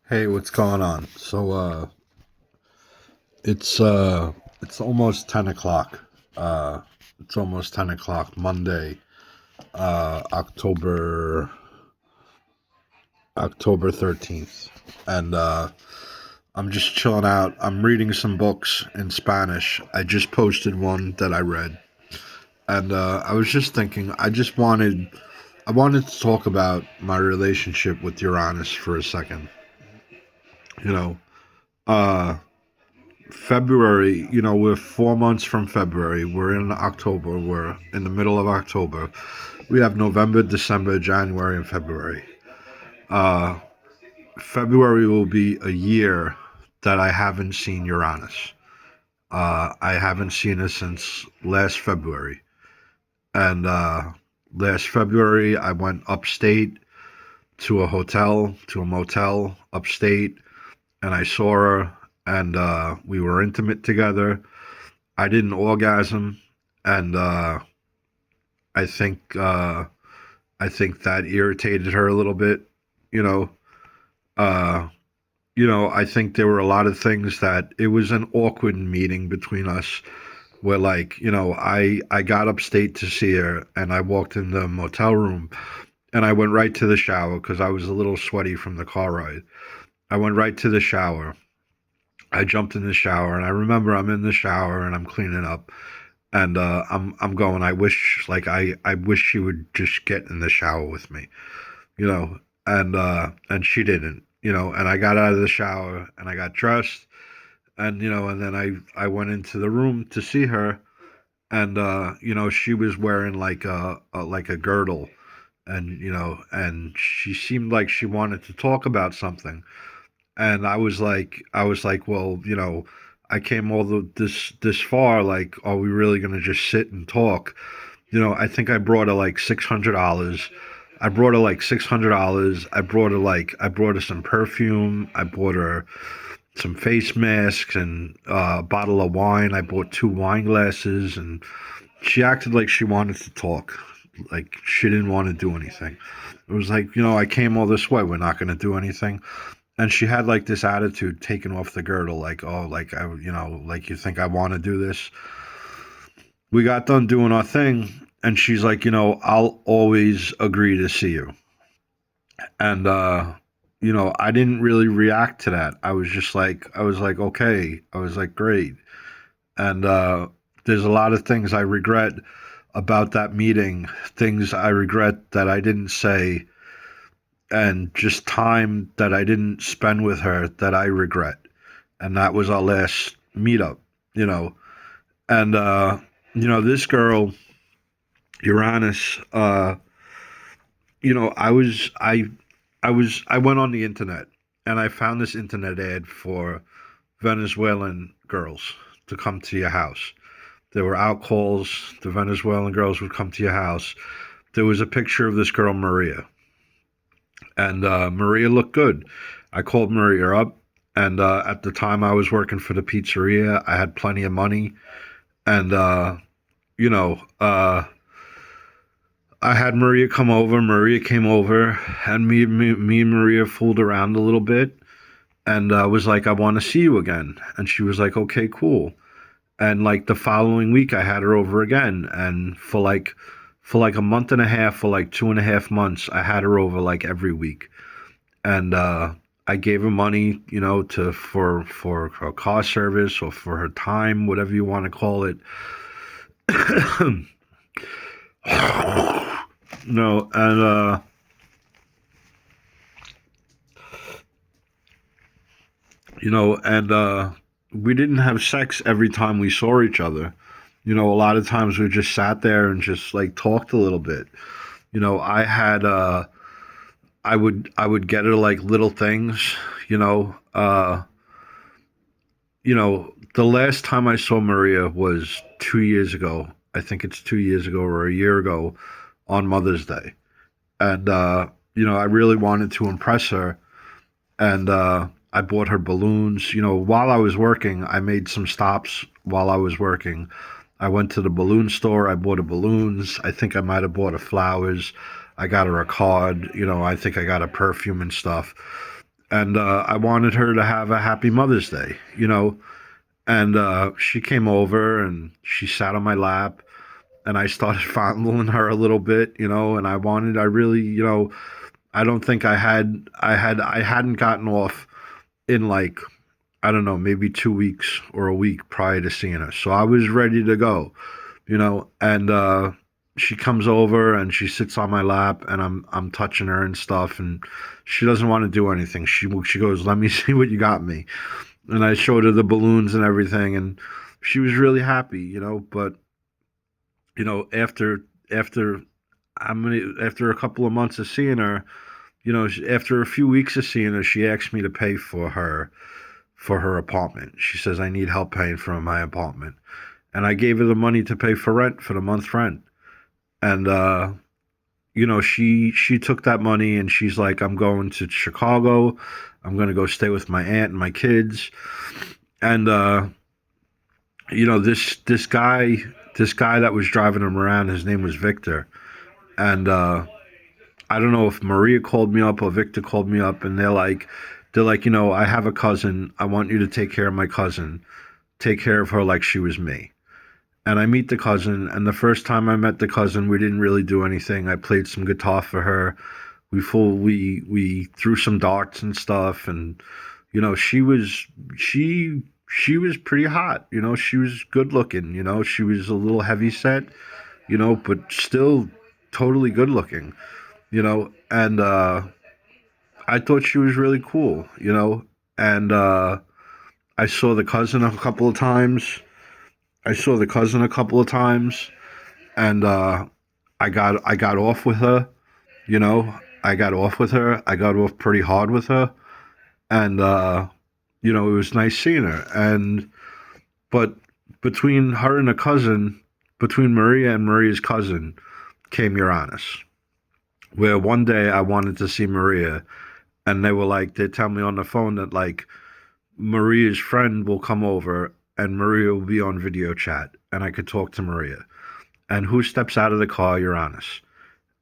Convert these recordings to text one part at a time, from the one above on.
Hey, what's going on? It's uh it's almost 10 o'clock. It's almost 10 o'clock Monday, October 13th. And I'm just chilling out. I'm reading some books in Spanish. I just posted one that I read. And I was just thinking, I wanted to talk about my relationship with Uranus for a second. You know, uh February, we're 4 months from February. We're in October. We're in the middle of October. We have November, December, January, and February. Uh, February will be a year that I haven't seen Uranus. I haven't seen her since last February. And last February, I went upstate to a hotel, to a motel upstate, and I saw her, and we were intimate together. I didn't orgasm, and I think uh, I think that irritated her a little bit. You know, uh, I think there were a lot of things that it was an awkward meeting between us. Where I got upstate to see her, and I walked in the motel room, and I went right to the shower because I was a little sweaty from the car ride. I went right to the shower. I jumped in the shower, and I remember I'm in the shower and I'm cleaning up, and I'm going. I wish she would just get in the shower with me, you know. And she didn't, And I got out of the shower and I got dressed, and then I went into the room to see her, and she was wearing like a girdle, and she seemed like she wanted to talk about something, and I was like, well, I came this far. Like, are we really gonna just sit and talk? I think I brought her like $600. I brought her like $600. I brought her some perfume. I bought her some face masks and a bottle of wine. I bought two wine glasses, and she acted like she wanted to talk. Like she didn't want to do anything. It was like, I came all this way. We're not going to do anything. And she had like this attitude, taking off the girdle, like, oh, like like you think I want to do this. We got done doing our thing, and she's like, I'll always agree to see you. And I didn't really react to that. I was like, okay. I was like, great. And there's a lot of things I regret about that meeting, things I regret that I didn't say, and just time that I didn't spend with her that I regret. And that was our last meetup, you know. And this girl, Uranus, I went on the internet and I found this internet ad for Venezuelan girls to come to your house. There were out calls. The Venezuelan girls would come to your house. There was a picture of this girl, Maria, and Maria looked good. I called Maria up, and at the time I was working for the pizzeria. I had plenty of money, and you know, uh, I had Maria come over. Maria came over, and me and Maria fooled around a little bit, and was like, "I want to see you again." And she was like, "Okay, cool." And like the following week, I had her over again, and for like a month and a half, for like 2.5 months, I had her over like every week, and I gave her money, to for her car service or for her time, whatever you want to call it. No, and we didn't have sex every time we saw each other. A lot of times we just sat there and just like talked a little bit. I had I would get her like little things, you know. The last time I saw Maria was 2 years ago. I think it's 2 years ago or a year ago on Mother's Day. And I really wanted to impress her, and I bought her balloons. While I was working, I made some stops while I was working. I went to the balloon store. I bought her balloons. I think I might have bought her flowers. I got her a card. I think I got her perfume and stuff. and I wanted her to have a happy Mother's Day, you know. And she came over and she sat on my lap, and I started fondling her a little bit, you know. And I really, you know, I don't think I hadn't gotten off in like, I don't know, maybe 2 weeks or a week prior to seeing her, so I was ready to go, you know. And she comes over and she sits on my lap, and I'm touching her and stuff, and she doesn't want to do anything. She goes, "Let me see what you got me," and I showed her the balloons and everything, and she was really happy, you know. But you know, after after a couple of months of seeing her, you know, after a few weeks of seeing her, she asked me to pay for her apartment. She says, "I need help paying for my apartment," and I gave her the money to pay for rent, for the month's rent. And you know, she took that money and she's like, "I'm going to Chicago. I'm going to go stay with my aunt and my kids." And you know, this guy that was driving him around, his name was Victor. And I don't know if Maria called me up or Victor called me up, and they're like, you know, "I have a cousin. I want you to take care of my cousin. Take care of her like she was me." And I meet the cousin, and the first time I met the cousin, we didn't really do anything. I played some guitar for her. We threw some darts and stuff, and you know, she was pretty hot. You know, she was good looking. You know, she was a little heavy set. You know, but still totally good looking. You know, and I thought she was really cool. You know, and I saw the cousin a couple of times. I saw the cousin a couple of times, and I got off with her. You know, I got off with her. I got off pretty hard with her, and you know, it was nice seeing her. And but between her and the cousin, between Maria and Maria's cousin, came Uranus. Where one day I wanted to see Maria, and they were like, they tell me on the phone that like Maria's friend will come over and Maria will be on video chat, and I could talk to Maria. And who steps out of the car? Uranus.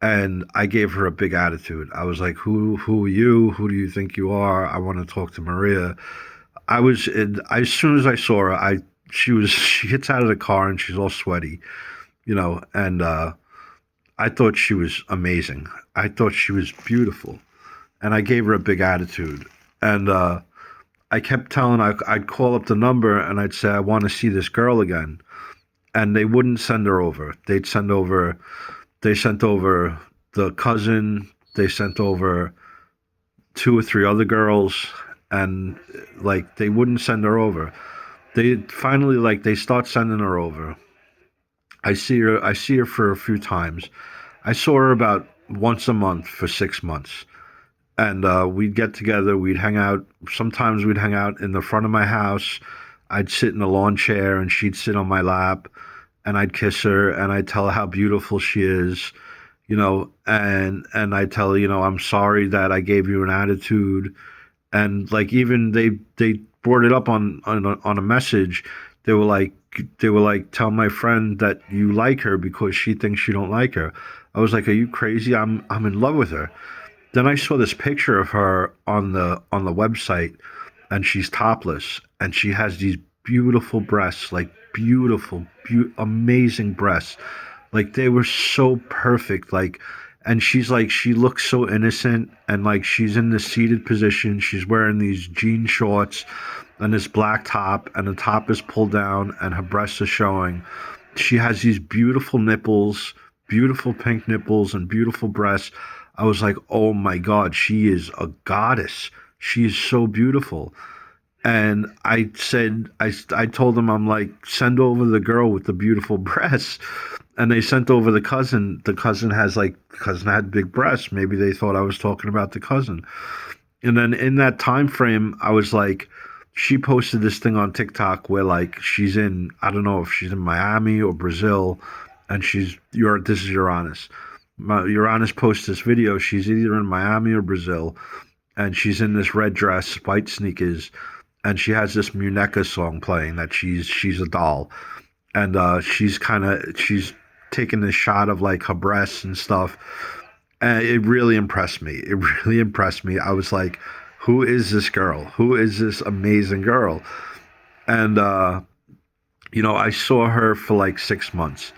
And I gave her a big attitude. I was like, who are you? Who do you think you are? I want to talk to Maria." As soon as I saw her, she gets out of the car and she's all sweaty, you know. And I thought she was amazing. I thought she was beautiful, and I gave her a big attitude. And I kept telling, I'd call up the number and I'd say, "I want to see this girl again," and they wouldn't send her over. They sent over the cousin. They sent over two or three other girls, and like they wouldn't send her over. They finally, like, they start sending her over. I see her for a few times. I saw her about once a month for 6 months. And we'd get together, we'd hang out. Sometimes we'd hang out in the front of my house. I'd sit in a lawn chair and she'd sit on my lap, and I'd kiss her and I'd tell her how beautiful she is, you know. And I tell her, you know, "I'm sorry that I gave you an attitude." And like, even they brought it up on a message. They were like, "Tell my friend that you like her because she thinks you don't like her." I was like, "Are you crazy? I'm in love with her." Then I saw this picture of her on the website, and she's topless, and she has these beautiful breasts, like beautiful, amazing breasts, like they were so perfect, like. And she's like, she looks so innocent, and like she's in this seated position. She's wearing these jean shorts and this black top, and the top is pulled down, and her breasts are showing. She has these beautiful nipples, beautiful pink nipples, and beautiful breasts. I was like, "Oh my God, she is a goddess. She is so beautiful." And I told them, I'm like, "Send over the girl with the beautiful breasts." And they sent over the cousin. The cousin had big breasts. Maybe they thought I was talking about the cousin. And then in that time frame, I was like, she posted this thing on TikTok where like she's in, I don't know if she's in Miami or Brazil, and this is Uranus. Uranus posts this video. She's either in Miami or Brazil, and she's in this red dress, white sneakers, and she has this Muneka song playing that she's a doll, and she's taking this shot of like her breasts and stuff, and it really impressed me. It really impressed me. I was like, who is this girl? Who is this amazing girl? And I saw her for like 6 months,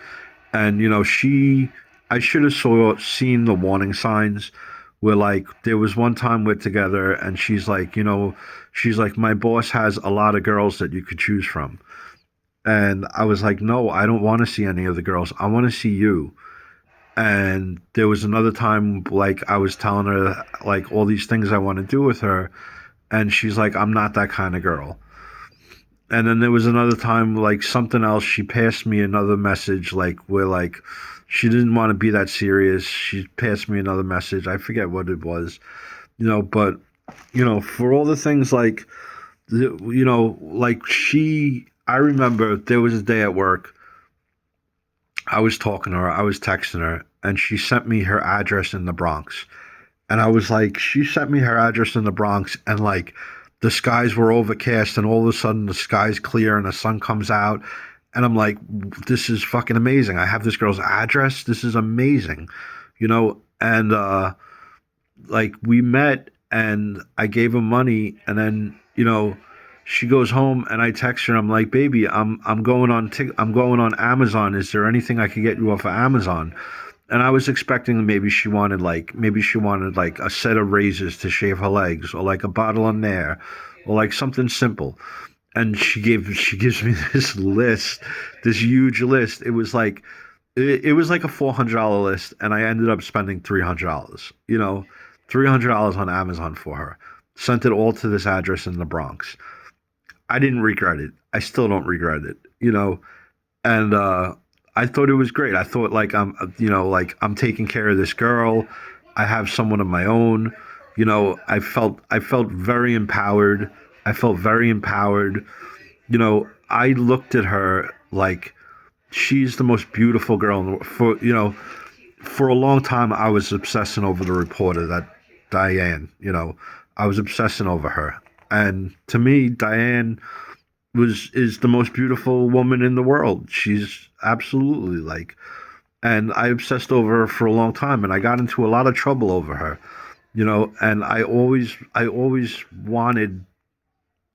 and I should have seen the warning signs. Where like there was one time we're together, and she's like, my boss has a lot of girls that you could choose from, and I was like, no, I don't want to see any of the girls. I want to see you. And there was another time, like I was telling her like all these things I want to do with her, and she's like, I'm not that kind of girl. And then there was another time, like something else, she passed me another message, like where like she didn't want to be that serious. She passed me another message. I forget what it was, but for all the things like like I remember there was a day at work. I was talking to her, I was texting her, and she sent me her address in the Bronx. And I was like, she sent me her address in the Bronx, and like the skies were overcast, and all of a sudden the sky's clear and the sun comes out. And I'm like, this is fucking amazing. I have this girl's address. This is amazing, And like we met, and I gave her money, and then she goes home, and I text her. I'm like, baby, I'm going on I'm going on Amazon. Is there anything I could get you off of Amazon? And I was expecting maybe she wanted like a set of razors to shave her legs, or like a bottle of Nair, or like something simple. And she gives me this list, this huge list. It was like a $400 list, and I ended up spending $300. $300 on Amazon for her. Sent it all to this address in the Bronx. I didn't regret it. I still don't regret it. And I thought it was great. I thought like like I'm taking care of this girl. I have someone of my own. I felt very empowered. I felt very empowered. I looked at her like she's the most beautiful girl in the world. For a long time I was obsessing over the reporter, that Diane. I was obsessing over her. And to me, Diane is the most beautiful woman in the world. She's absolutely like, and I obsessed over her for a long time, and I got into a lot of trouble over her, and I always wanted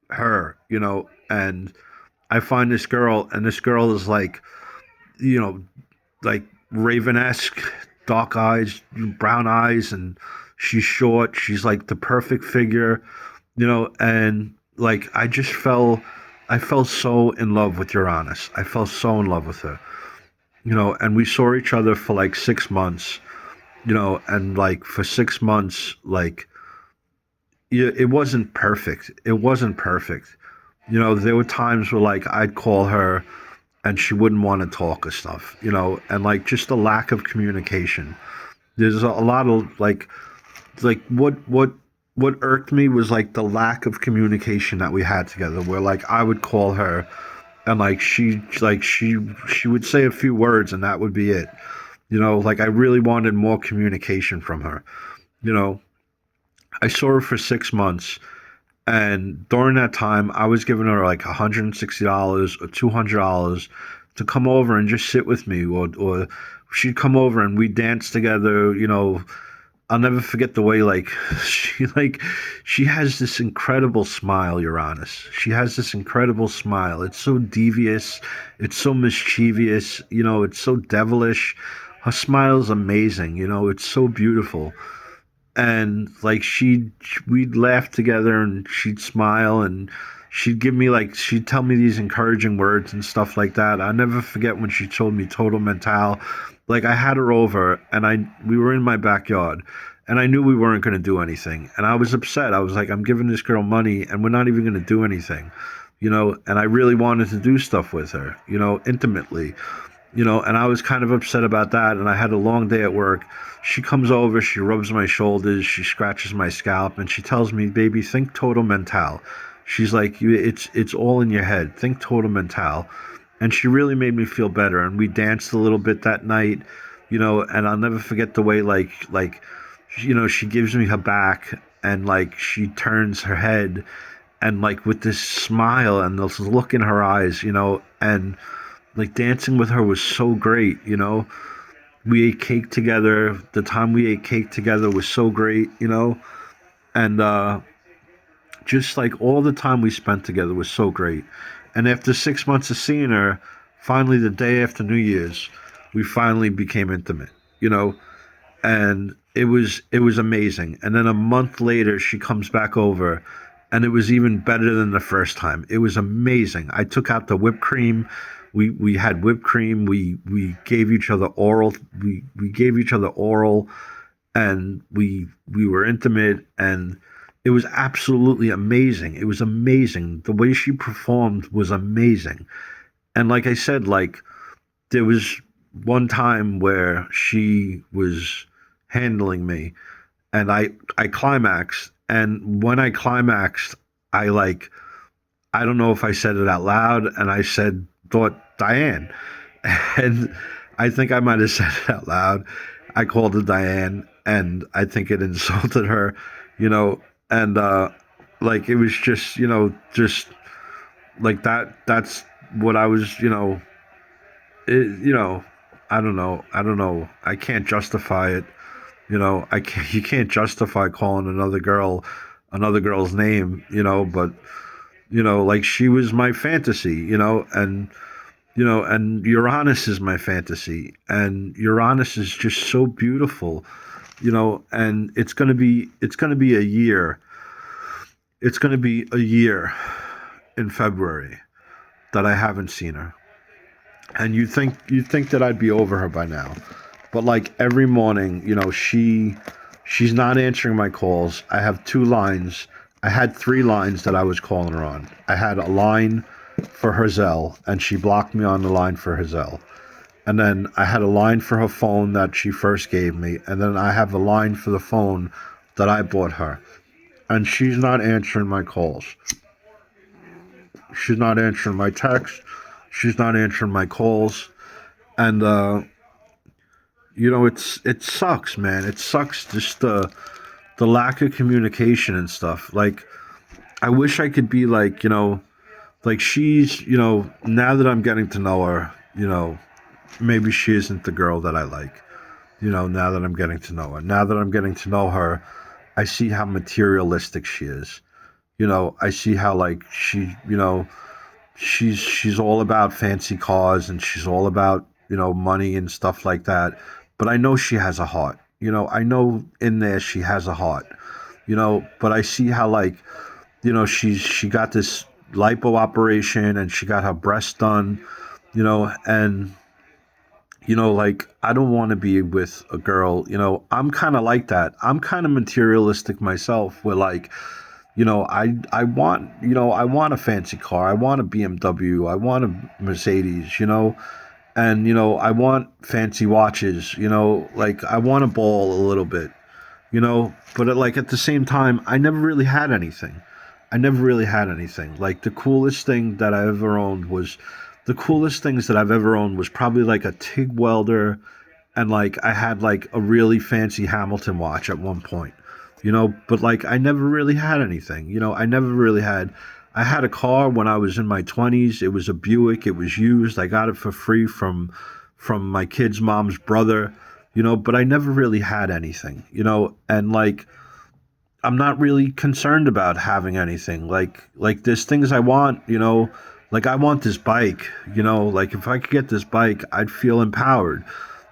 her, and I find this girl, and this girl is like, you know, like Raven-esque, dark eyes, brown eyes, and she's short. She's like the perfect figure, and like I fell so in love with Uranus. I fell so in love with her, and we saw each other for like 6 months, and like for 6 months, like it wasn't perfect. It wasn't perfect. There were times where like I'd call her and she wouldn't want to talk or stuff, and like just the lack of communication. There's a lot of like what irked me was like the lack of communication that we had together, where like I would call her and she would say a few words and that would be it. Like I really wanted more communication from her. You know, I saw her for 6 months, and during that time, I was giving her like $160 or $200 to come over and just sit with me, or she'd come over and we dance together. I'll never forget the way she has this incredible smile, Uranus. She has this incredible smile. It's so devious, it's so mischievous, it's so devilish. Her smile is amazing, it's so beautiful. And like we'd laugh together, and she'd smile, and she'd tell me these encouraging words and stuff like that. I never forget when she told me total mental. Like I had her over, and we were in my backyard, and I knew we weren't going to do anything, and I was upset. I was like, I'm giving this girl money and we're not even going to do anything. And I really wanted to do stuff with her, intimately. And I was kind of upset about that. And I had a long day at work. She comes over, she rubs my shoulders, she scratches my scalp, and she tells me, baby, think total mental. She's like, it's all in your head. Think total mental. And she really made me feel better. And we danced a little bit that night, and I'll never forget the way, she gives me her back, and like she turns her head, and like with this smile and this look in her eyes, and like dancing with her was so great. We ate cake together. The time we ate cake together was so great. And just like all the time we spent together was so great. And after 6 months of seeing her, finally the day after New Year's, we finally became intimate. You know, and it was amazing. And then a month later, she comes back over, and it was even better than the first time. It was amazing. I took out the whipped cream. We had whipped cream. We gave each other oral. We gave each other oral, and we were intimate, and it was absolutely amazing. It was amazing. The way she performed was amazing. And like I said, like there was one time where she was handling me, and I climaxed, and when I climaxed, I like I don't know if I said it out loud, and I said thought Diane. And I think I might have said it out loud. I called her Diane, and I think it insulted her, you know, and like it was just, just like that's what I was, it, I don't know. I don't know. I can't justify it. I can't. You can't justify calling another girl's name. But like she was my fantasy. And Uranus is my fantasy, and Uranus is just so beautiful. And it's gonna be a year. It's gonna be a year in February that I haven't seen her. And you think that I'd be over her by now. But like every morning, she's not answering my calls. I have two lines. I had three lines that I was calling her on. I had a line for her Zelle, and she blocked me on the line for her Zelle. And then I had a line for her phone that she first gave me, and then I have a line for the phone that I bought her. And she's not answering my calls. She's not answering my texts. She's not answering my calls. And it sucks, man. It sucks just the lack of communication and stuff. Like I wish I could be like, like she's, now that I'm getting to know her, maybe she isn't the girl that I like. Now that I'm getting to know her. Now that I'm getting to know her, I see how materialistic she is. I see how like she's all about fancy cars, and she's all about money and stuff like that. But I know she has a heart. I know in there she has a heart. But I see how like she got this lipo operation, and she got her breast done. And like I don't want to be with a girl. I'm kind of like that. I'm kind of materialistic myself, where like I want a fancy car. I want a BMW. I want a Mercedes, and I want fancy watches, like I want to ball a little bit, but like at the same time, I never really had anything. I never really had anything. Like the coolest things that I've ever owned was probably like a TIG welder, and like I had like a really fancy Hamilton watch at one point, but like I never really had anything. I had a car when I was in my 20s. It was a Buick. It was used. I got it for free from my kid's mom's brother, but I never really had anything, and like I'm not really concerned about having anything. Like there's things I want, like I want this bike, like if I could get this bike, I'd feel empowered.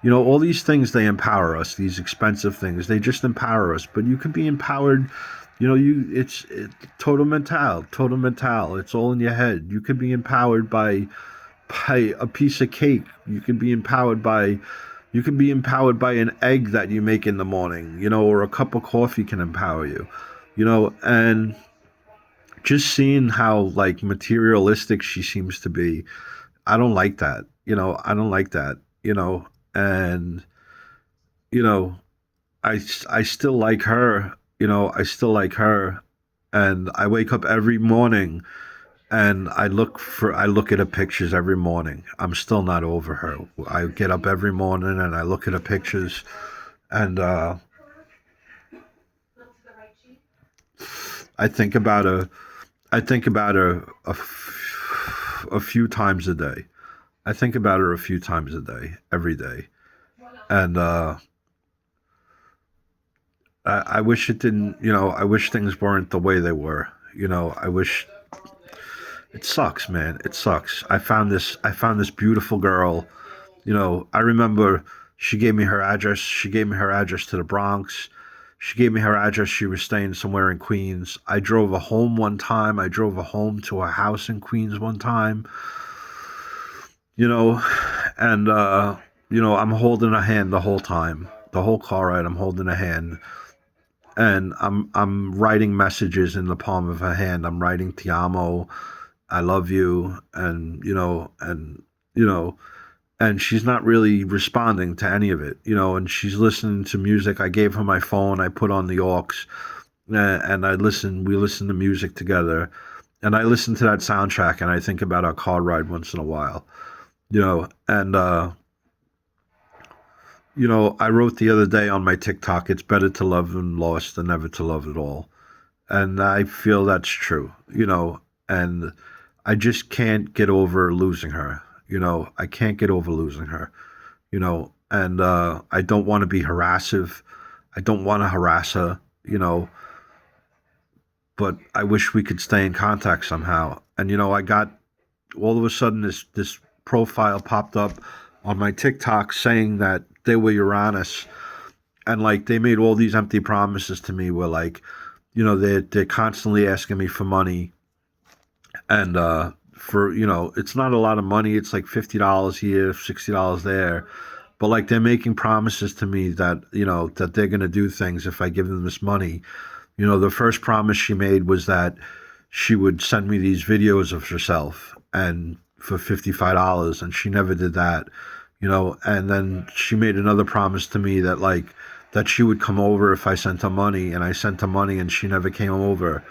All these things, they empower us, these expensive things, they just empower us. But you can be empowered, total mental. It's all in your head. You can be empowered by a piece of cake. You can be empowered by an egg that you make in the morning, or a cup of coffee can empower you, and just seeing how like materialistic she seems to be, I don't like that. I don't like that, and you know, I still like her, I still like her, and I wake up every morning and I look at her pictures every morning. I'm still not over her. I get up every morning and I look at her pictures, and I think about her. I think about her a few times a day. I think about her a few times a day, every day, and I wish it didn't. I wish things weren't the way they were. I wish. It sucks, man. It sucks. I found this beautiful girl. I remember she gave me her address. She gave me her address to the Bronx. She gave me her address. She was staying somewhere in Queens. I drove her home one time. I drove her home to a house in Queens one time. You know, and I'm holding a hand the whole time. The whole car ride, I'm holding a hand, and I'm writing messages in the palm of her hand. I'm writing "Ti amo," "I love you," you know, and she's not really responding to any of it. And she's listening to music. I gave her my phone. I put on the aux, and I listen. We listen to music together, and I listen to that soundtrack, and I think about our car ride once in a while. And I wrote the other day on my TikTok, it's better to love and lost than never to love at all. And I feel that's true, and I just can't get over losing her. I can't get over losing her, and I don't want to be harassive. I don't want to harass her, but I wish we could stay in contact somehow. And, I got all of a sudden this profile popped up on my TikTok saying that they were Uranus, and like they made all these empty promises to me. Where like, they're constantly asking me for money, and for it's not a lot of money. It's like $50 here, $60 there, but like they're making promises to me that that they're gonna do things if I give them this money. The first promise she made was that she would send me these videos of herself and for $55, and she never did that. And then she made another promise to me that like that she would come over if I sent her money, and I sent her money and she never came over.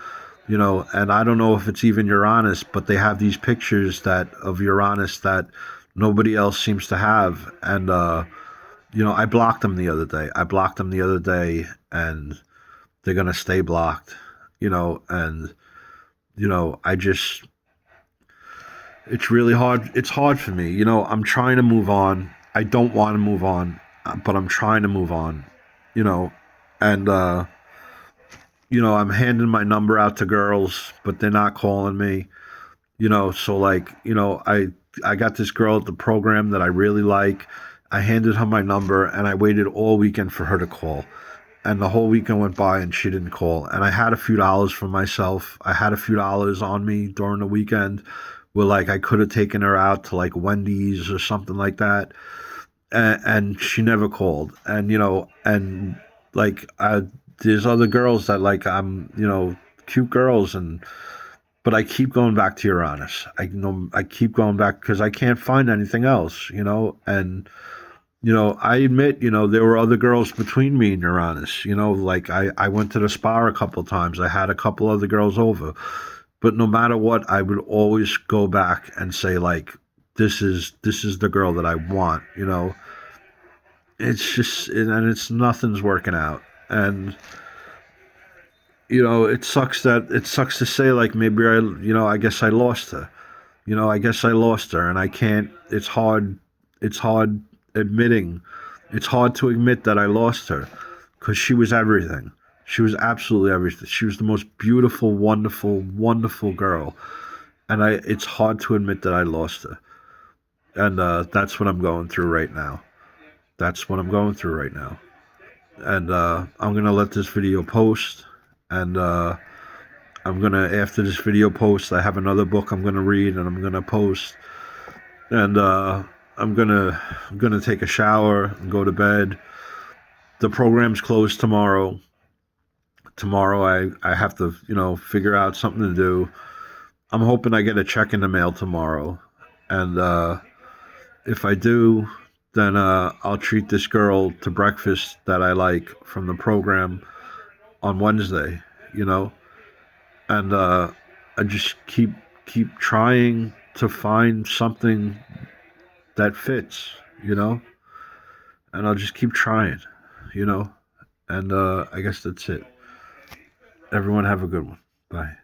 And I don't know if it's even Uranus, but they have these pictures that of Uranus that nobody else seems to have. And I blocked them the other day. I blocked them the other day, and they're gonna stay blocked. And I just it's really hard. It's hard for me. I'm trying to move on. I don't want to move on, but I'm trying to move on. You know, and I'm handing my number out to girls, but they're not calling me. So like, I got this girl at the program that I really like. I handed her my number, and I waited all weekend for her to call. And the whole weekend went by and she didn't call. And I had a few dollars for myself. I had a few dollars on me during the weekend where like I could have taken her out to like Wendy's or something like that. And she never called. And and like there's other girls that like I'm cute girls, but I keep going back to Uranus. I keep going back because I can't find anything else. And I admit, there were other girls between me and Uranus. Like I went to the spa a couple times. I had a couple other girls over. But no matter what, I would always go back and say, like, this is the girl that I want. It's just, and it's nothing's working out. And, it sucks to say, like, maybe I guess I lost her. I guess I lost her, and I can't, it's hard admitting, it's hard to admit that I lost her because she was everything. She was absolutely everything. She was the most beautiful, wonderful, wonderful girl. And it's hard to admit that I lost her. And that's what I'm going through right now. That's what I'm going through right now. And I'm going to let this video post. And I'm going to, after this video posts, I have another book I'm going to read and I'm going to post. And I'm gonna take a shower and go to bed. The program's closed tomorrow. Tomorrow I have to, figure out something to do. I'm hoping I get a check in the mail tomorrow. And if I do, then I'll treat this girl to breakfast that I like from the program on Wednesday, you know? And I just keep trying to find something that fits, you know? And I'll just keep trying, you know? And I guess that's it. Everyone have a good one. Bye.